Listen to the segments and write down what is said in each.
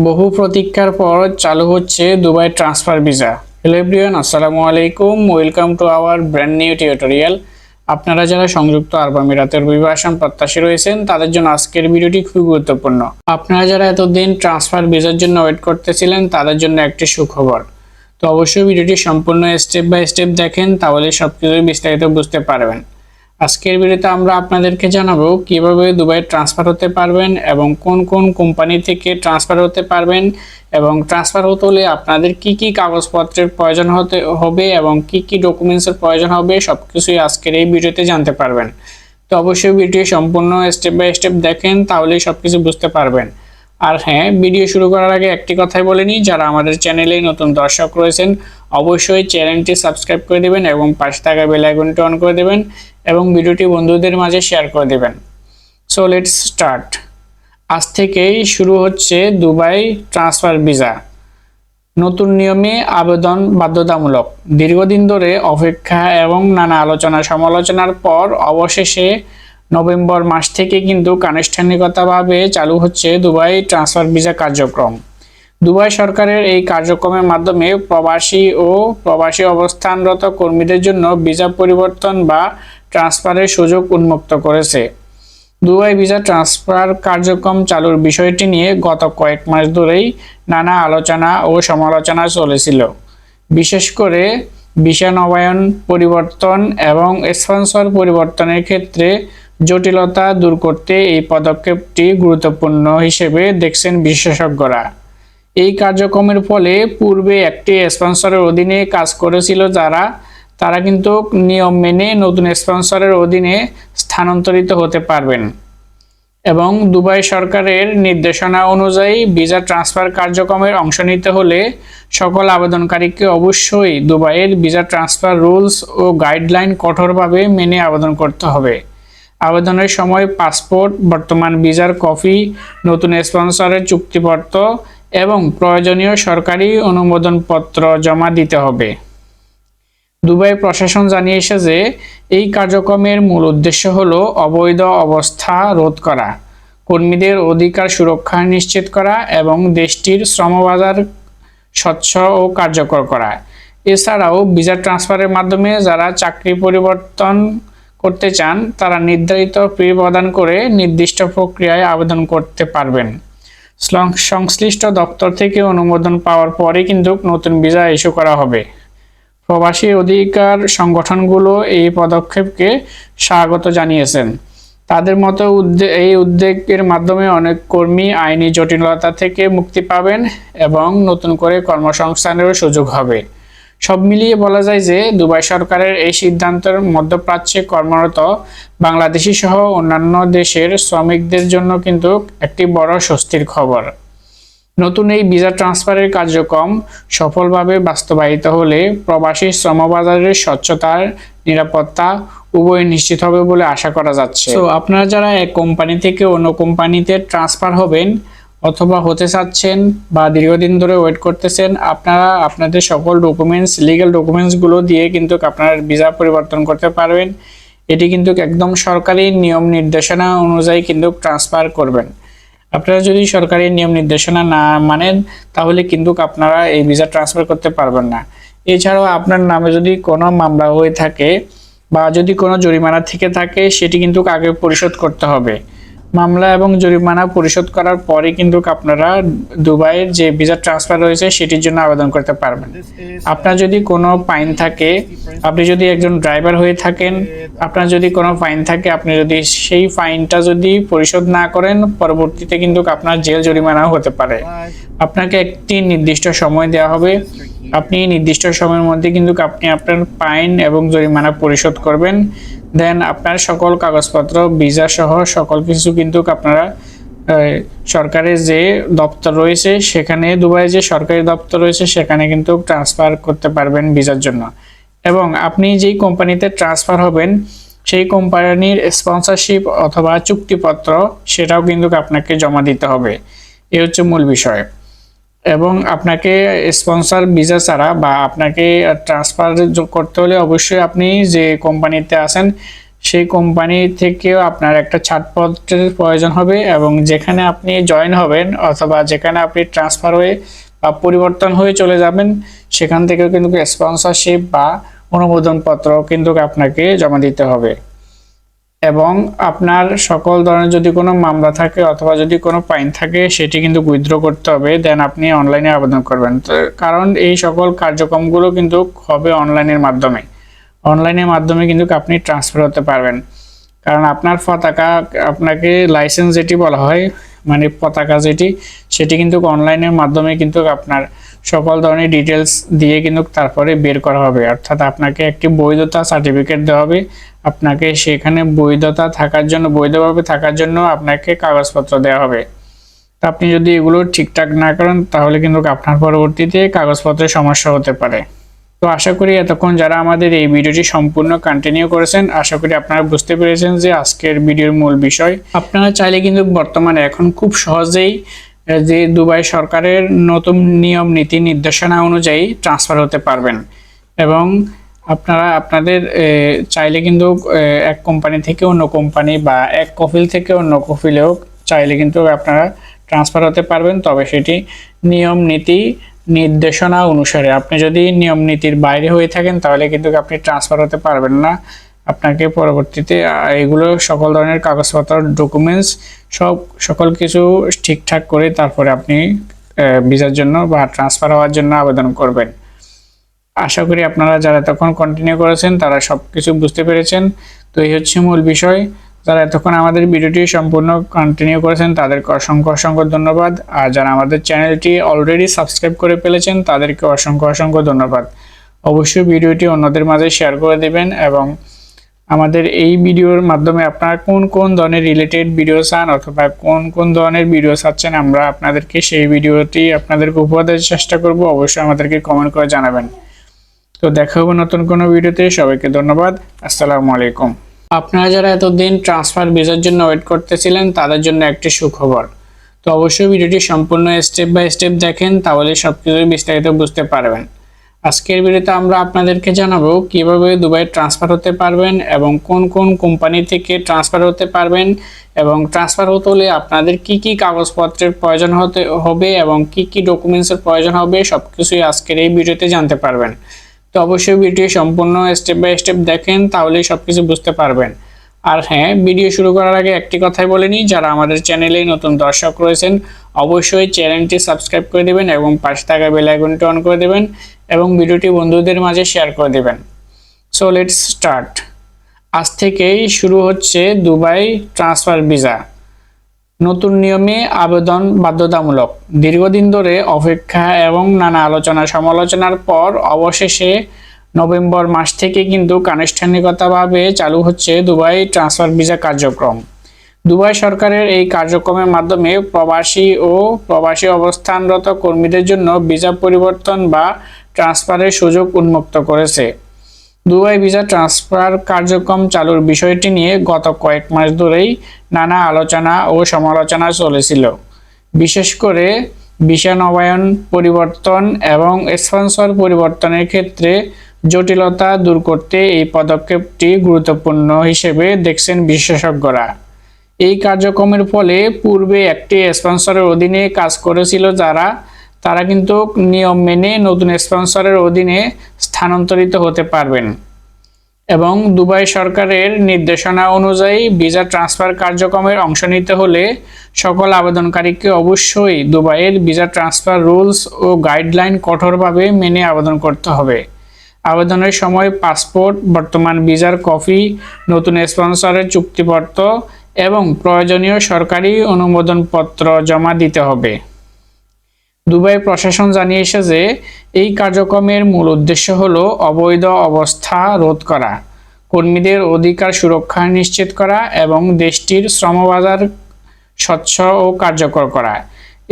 বহু প্রতীক্ষার পর চালু হচ্ছে Dubai transfer visa. Hello everyone, আসসালামু আলাইকুম, welcome to our brand new tutorial. আপনারা যারা সংযুক্ত আরব আমিরাতের অভিবাসন প্রত্যাশী রয়েছেন তাদের জন্য আজকের ভিডিওটি খুবই গুরুত্বপূর্ণ। আপনারা যারা এতদিন ট্রান্সফার ভিসার জন্য ওয়েট করতেছিলেন তাদের জন্য একটি সুখবর। তো অবশ্যই ভিডিওটি সম্পূর্ণ স্টেপ বাই স্টেপ দেখেন, তাহলে সবকিছু বিস্তারিত বুঝতে পারবেন। আজকের ভিডিওতে আমরা আপনাদেরকে জানাবো কিভাবে দুবাই ট্রান্সফার হতে পারবেন এবং কোন কোন কোম্পানি থেকে ট্রান্সফার হতে পারবেন, এবং ট্রান্সফার হতে হলে আপনাদের কি কি কাগজপত্রের প্রয়োজন হবে এবং কি কি ডকুমেন্টসের প্রয়োজন হবে সবকিছুই আজকের এই ভিডিওতে জানতে পারবেন। তো অবশ্যই ভিডিও সম্পূর্ণ স্টেপ বাই স্টেপ দেখেন, তাহলেই সবকিছু বুঝতে পারবেন। আর হ্যাঁ, ভিডিও শুরু করার আগে একটি কথাই বলে নিই, যারা আমাদের চ্যানেলে নতুন দর্শক রয়েছেন অবশ্যই চ্যানেলটি সাবস্ক্রাইব করে দেবেন এবং পাশে থাকা বেল আইকনটি অন করে দেবেন এবং ভিডিওটি বন্ধুদের মাঝে শেয়ার করে দেবেন। So let's start. আজ থেকেই শুরু হচ্ছে দুবাই ট্রান্সফার ভিসা। নতুন নিয়মে আবেদন বাধ্যতামূলক। দীর্ঘদিন ধরে অপেক্ষা এবং নানা আলোচনা সমালোচনার পর অবশেষে নভেম্বর মাস থেকে কিন্তু আনুষ্ঠানিকতাভাবে চালু হচ্ছে দুবাই ট্রান্সফার ভিসা কার্যক্রম। দুবাই সরকারের এই কার্যক্রমের মাধ্যমে প্রবাসী অবস্থানরত কর্মীদের জন্য ভিসা পরিবর্তন বা ট্রান্সফারের সুযোগ উন্মুক্ত করেছে। দুবাই ভিসা ট্রান্সফার কার্যক্রম চালুর বিষয়টি নিয়ে গত কয়েক মাস ধরেই নানা আলোচনা ও সমালোচনা চলেছিল। বিশেষ করে ভিসা নবায়ন পরিবর্তন এবং স্পন্সর পরিবর্তনের ক্ষেত্রে জটিলতা দূর করতে এই পদক্ষেপটি গুরুত্বপূর্ণ হিসেবে দেখছেন বিশেষজ্ঞরা। এই কার্যক্রমের ফলে পূর্বে একটি স্পন্সরের অধীনে কাজ করেছিল তারা কিন্তু নিয়ম মেনে নতুন স্পন্সরের অধীনে স্থানান্তরিত হতে পারবেন এবং দুবাই সরকারের নির্দেশনা অনুযায়ী ভিসা ট্রান্সফার কার্যক্রমের অংশ নিতে হলে সকল আবেদনকারীকে অবশ্যই দুবাইয়ের ভিসা ট্রান্সফার রুলস ও গাইডলাইন কঠোরভাবে মেনে আবেদন করতে হবে। আবেদনের সময় পাসপোর্ট, বর্তমান ভিসার কপি, নতুন স্পন্সরের চুক্তিপত্র এবং প্রয়োজনীয় সরকারি অনুমোদনপত্র জমা দিতে হবে। দুবাই প্রশাসন জানিয়েছে যে এই কার্যক্রমের মূল উদ্দেশ্য হলো অবৈধ অবস্থা রোধ করা, কর্মীদের অধিকার সুরক্ষা নিশ্চিত করা এবং দেশটির শ্রমবাজার স্বচ্ছ ও কার্যকর করা। এছাড়াও ভিসা ট্রান্সফারের মাধ্যমে যারা চাকরি পরিবর্তন করতে চান তারা নির্ধারিত ফি প্রদান করে নির্দিষ্ট প্রক্রিয়ায় আবেদন করতে পারবেন। সংশ্লিষ্ট দপ্তর থেকে অনুমোদন পাওয়ার পরে কিন্তু নতুন ভিসা ইস্যু করা হবে। প্রবাসী অধিকার সংগঠনগুলো এই পদক্ষেপকে স্বাগত জানিয়েছেন। তাদের মতো এই উদ্যোগের মাধ্যমে অনেক কর্মী আইনি জটিলতা থেকে মুক্তি পাবেন এবং নতুন করে কর্মসংস্থানেরও সুযোগ হবে। সব মিলিয়ে বলা যায় যে দুবাই সরকারের এই সিদ্ধান্তের মধ্যপ্রাচ্যে কর্মরত বাংলাদেশি সহ অন্যান্য দেশের শ্রমিকদের জন্য কিন্তু একটি বড় স্বস্তির খবর। নতুন এই ভিসা ট্রান্সফারের কার্যক্রম সফলভাবে বাস্তবায়িত হলে প্রবাসী শ্রমবাজারের স্বচ্ছতার নিরাপত্তা উভয় নিশ্চিত হবে বলে আশা করা যাচ্ছে। তো আপনারা যারা এক কোম্পানি থেকে অন্য কোম্পানিতে ট্রান্সফার হবেন অথবা হতে চাচ্ছেন বা দীর্ঘদিন ধরে ওয়েট করতেছেন, আপনারা আপনাদের সকল লিগ্যাল ডকুমেন্টসগুলো দিয়ে কিন্তু আপনার ভিসা পরিবর্তন করতে পারবেন। এটি কিন্তু একদম সরকারি নিয়ম নির্দেশনা অনুযায়ী কিন্তু ট্রান্সফার করবেন। আপনারা যদি সরকারি নিয়ম নির্দেশনা না মানেন তাহলে কিন্তু আপনারা এই ভিসা ট্রান্সফার করতে পারবেন না। এছাড়াও আপনার নামে যদি কোনো মামলা হয়ে থাকে বা যদি কোনো জরিমানা থেকে থাকে সেটি কিন্তু আগে পরিশোধ করতে হবে। মামলা এবং জরিমানা পরিশোধ করার পরে কিন্তু আপনারা দুবাইয়ের যে ভিসা ট্রান্সফার রয়েছে সেটির জন্য আবেদন করতে পারবেন। আপনার যদি কোনো ফাইন থাকে, আপনি যদি একজন ড্রাইভার হয়ে থাকেন, আপনার যদি কোনো ফাইন থাকে, আপনি যদি সেই ফাইনটা যদি পরিশোধ না করেন পরবর্তীতে কিন্তু আপনার জেল জরিমানাও হতে পারে। আপনাকে একটি নির্দিষ্ট সময় দেওয়া হবে, আপনি নির্দিষ্ট সময়ের মধ্যে কিন্তু আপনি আপনার ফাইন এবং জরিমানা পরিশোধ করবেন। দেন আপনার সকল কাগজপত্র, ভিসা সহ সকল কিছু কিন্তু আপনারা সরকারের যে দপ্তর রয়েছে সেখানে, দুবাইয়ে যে সরকারি দপ্তর রয়েছে সেখানে কিন্তু ট্রান্সফার করতে পারবেন ভিসার জন্য। এবং আপনি যেই কোম্পানিতে ট্রান্সফার হবেন সেই কোম্পানির স্পন্সরশিপ অথবা চুক্তিপত্র সেটাও কিন্তু আপনাকে জমা দিতে হবে। এই হচ্ছে মূল বিষয়। এবং আপনাকে স্পন্সর ভিসা ছাড়া বা আপনাকে ট্রান্সফার করতে হলে অবশ্যই আপনি যে কোম্পানিতে আছেন সেই কোম্পানি থেকেও আপনার একটা ছাড়পত্রের প্রয়োজন হবে, এবং যেখানে আপনি জয়েন হবেন অথবা যেখানে আপনি ট্রান্সফার হয়ে বা পরিবর্তন হয়ে চলে যাবেন সেখান থেকেও কিন্তু স্পন্সরশিপ বা অনুমোদন পত্র কিন্তু আপনাকে জমা দিতে হবে। এবং আপনার সকল ধরনের যদি কোনো মামলা থাকে অথবা যদি কোনো ফাইন থাকে সেটি কিন্তু উইথড্র করতে হবে, দেন আপনি অনলাইনে আবেদন করবেন। তো কারণ এই সকল কার্যক্রমগুলো কিন্তু হবে অনলাইনের মাধ্যমে কিন্তু আপনি ট্রান্সফার হতে পারবেন। কারণ আপনার পতাকা, আপনাকে লাইসেন্স যেটি বলা হয় মানে পতাকা যেটি, সেটি কিন্তু অনলাইনের মাধ্যমে কিন্তু আপনার সকল ধরনের ডিটেলস দিয়ে কিন্তু তারপরে বের করা হবে, অর্থাৎ আপনাকে একটি বৈধতা সার্টিফিকেট দেওয়া হবে। আপনাকে সেখানে বৈধভাবে থাকার জন্য আপনাকে কাগজপত্র দেওয়া হবে। তো আপনি যদি এগুলো ঠিকঠাক না করেন তাহলে কিন্তু আপনার পরবর্তীতে কাগজপত্রের সমস্যা হতে পারে। তো আশা করি এতক্ষণ যারা আমাদের এই ভিডিওটি সম্পূর্ণ কন্টিনিউ করেছেন, আশা করি আপনারা বুঝতে পেরেছেন যে আজকের ভিডিওর মূল বিষয়। আপনারা চাইলে কিন্তু বর্তমানে এখন খুব সহজেই যে দুবাই সরকারের নতুন নিয়ম নীতি নির্দেশনা অনুযায়ী ট্রান্সফার হতে পারবেন, এবং আপনারা আপনাদের চাইলে কিন্তু এক কোম্পানি থেকে অন্য কোম্পানি বা এক কফিল থেকে অন্য কফিলেও চাইলে কিন্তু আপনারা ট্রান্সফার হতে পারবেন। তবে সেটি নিয়ম নীতি নির্দেশনা অনুসারে, আপনি যদি নিয়ম নীতির বাইরে হয়ে থাকেন তাহলে কিন্তু আপনি ট্রান্সফার হতে পারবেন না। আপনাকে পরবর্তীতে এগুলো সকল ধরনের কাগজপত্র, ডকুমেন্টস সকল কিছু ঠিকঠাক করে তারপরে আপনি ভিসার জন্য বা ট্রান্সফার হওয়ার জন্য আবেদন করবেন। আশা করি আপনারা যারা এতক্ষণ কন্টিনিউ করেছেন তারা সব কিছু বুঝতে পেরেছেন। তো এই হচ্ছে মূল বিষয়। যারা এতক্ষণ আমাদের ভিডিওটি সম্পূর্ণ কন্টিনিউ করেছেন তাদেরকে অসংখ্য ধন্যবাদ। আর যারা আমাদের চ্যানেলটি অলরেডি সাবস্ক্রাইব করে ফেলেছেন তাদেরকে অসংখ্য ধন্যবাদ। অবশ্যই ভিডিওটি অন্যদের মাঝে শেয়ার করে দেবেন, এবং আমাদের এই ভিডিওর মাধ্যমে আপনারা কোন ধরনের রিলেটেড ভিডিও চান অথবা কোন ধরনের ভিডিও চাচ্ছেন আমরা আপনাদেরকে সেই ভিডিওটি আপনাদেরকে উপহার দেওয়ার চেষ্টা করব। অবশ্যই আমাদেরকে কমেন্ট করে জানাবেন। তো দেখা হবে নতুন কোনো ভিডিওতে। সবাইকে ধন্যবাদ। আসসালামু আলাইকুম। আপনারা যারা এতদিন ট্রান্সফার ভিসার জন্য ওয়েট করতেছিলেন তাদের জন্য একটি সুখবর। তো অবশ্যই ভিডিওটি সম্পূর্ণ স্টেপ বাই স্টেপ দেখেন, তাহলে সবকিছু বিস্তারিত বুঝতে পারবেন। আজকের ভিডিওতে আমরা আপনাদেরকে জানাবো কিভাবে দুবাই ট্রান্সফার হতে পারবেন এবং কোন কোম্পানি থেকে ট্রান্সফার হতে পারবেন, এবং ট্রান্সফার হতে হলে আপনাদের কি কাগজপত্রের প্রয়োজন হবে এবং কি ডকুমেন্টসের প্রয়োজন হবে সবকিছুই আজকের এই ভিডিওতে জানতে পারবেন। তো অবশ্যই ভিডিও সম্পূর্ণ স্টেপ বাই স্টেপ দেখেন, তাহলেই সবকিছু বুঝতে পারবেন। আর হ্যাঁ, ভিডিও শুরু করার আগে একটি কথাই বলে নিই, যারা আমাদের চ্যানেলে নতুন দর্শক রয়েছেন অবশ্যই চ্যানেলটি সাবস্ক্রাইব করে দেবেন এবং পাশে থাকা বেল আইকনটি অন করে দেবেন এবং ভিডিওটি বন্ধুদের মাঝে শেয়ার করে দেবেন। So let's start. আজ থেকেই শুরু হচ্ছে দুবাই ট্রান্সফার ভিসা। নতুন নিয়মে আবেদন বাধ্যতামূলক। দীর্ঘদিন ধরে অপেক্ষা এবং নানা আলোচনা সমালোচনার পর অবশেষে নভেম্বর মাস থেকে কিন্তু আনুষ্ঠানিকতাভাবে চালু হচ্ছে দুবাই ট্রান্সফার ভিসা কার্যক্রম। দুবাই সরকারের এই কার্যক্রমের মাধ্যমে প্রবাসী অবস্থানরত কর্মীদের জন্য ভিসা পরিবর্তন বা ট্রান্সফারের সুযোগ উন্মুক্ত করেছে। দুবাই ভিসা ট্রান্সফার কার্যক্রম চালুর বিষয়টি নিয়ে গত কয়েক মাস ধরেই নানা আলোচনা ও সমালোচনা চলেছিল। বিশেষ করে ভিসা নবায়ন, পরিবর্তন এবং স্পন্সর পরিবর্তনের ক্ষেত্রে জটিলতা দূর করতে এই পদক্ষেপটি গুরুত্বপূর্ণ হিসেবে দেখছেন বিশেষজ্ঞরা। এই কার্যক্রমের ফলে পূর্বে একটি স্পন্সরের অধীনে কাজ করেছিল তারা কিন্তু নিয়ম মেনে নতুন স্পন্সরের অধীনে স্থানান্তরিত হতে পারবেন, এবং দুবাই সরকারের নির্দেশনা অনুযায়ী ভিসা ট্রান্সফার কার্যক্রমের অংশ নিতে হলে সকল আবেদনকারীকে অবশ্যই দুবাইয়ের ভিসা ট্রান্সফার রুলস ও গাইডলাইন কঠোরভাবে মেনে আবেদন করতে হবে। আবেদনের সময় পাসপোর্ট, বর্তমান ভিসার কপি, নতুন স্পন্সরের চুক্তিপত্র এবং প্রয়োজনীয় সরকারি অনুমোদনপত্র জমা দিতে হবে। দুবাই প্রশাসন জানিয়েছে যে এই কার্যক্রমের মূল উদ্দেশ্য হলো অবৈধ অবস্থা রোধ করা, কর্মীদের অধিকার সুরক্ষা নিশ্চিত করা এবং দেশটির শ্রমবাজার স্বচ্ছ ও কার্যকর করা।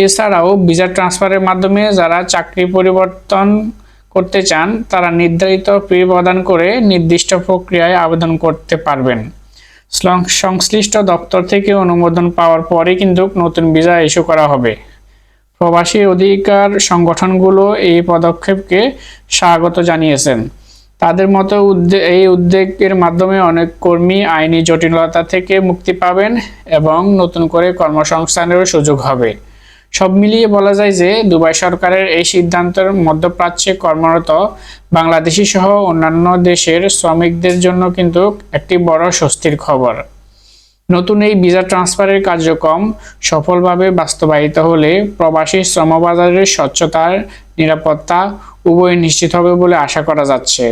এছাড়াও ভিসা ট্রান্সফারের মাধ্যমে যারা চাকরি পরিবর্তন করতে চান তারা নির্ধারিত ফি প্রদান করে নির্দিষ্ট প্রক্রিয়ায় আবেদন করতে পারবেন। সংশ্লিষ্ট দপ্তর থেকে অনুমোদন পাওয়ার পরে কিন্তু নতুন ভিসা ইস্যু করা হবে। প্রবাসী অধিকার সংগঠনগুলো এই পদক্ষেপকে স্বাগত জানিয়েছেন। তাদের মতো এই উদ্যোগের মাধ্যমে অনেক কর্মী আইনি জটিলতা থেকে মুক্তি পাবেন এবং নতুন করে কর্মসংস্থানেরও সুযোগ হবে। সব মিলিয়ে বলা যায় যে দুবাই সরকারের এই সিদ্ধান্তের মধ্যপ্রাচ্যে কর্মরত বাংলাদেশি সহ অন্যান্য দেশের শ্রমিকদের জন্য কিন্তু একটি বড় স্বস্তির খবর। নতুন এই ভিসা ট্রান্সফারের কার্যক্রম সফলভাবে বাস্তবায়িত হলে প্রবাসী শ্রমবাজারের স্বচ্ছতার নিরাপত্তা উভয় নিশ্চিত হবে বলে আশা করা যাচ্ছে।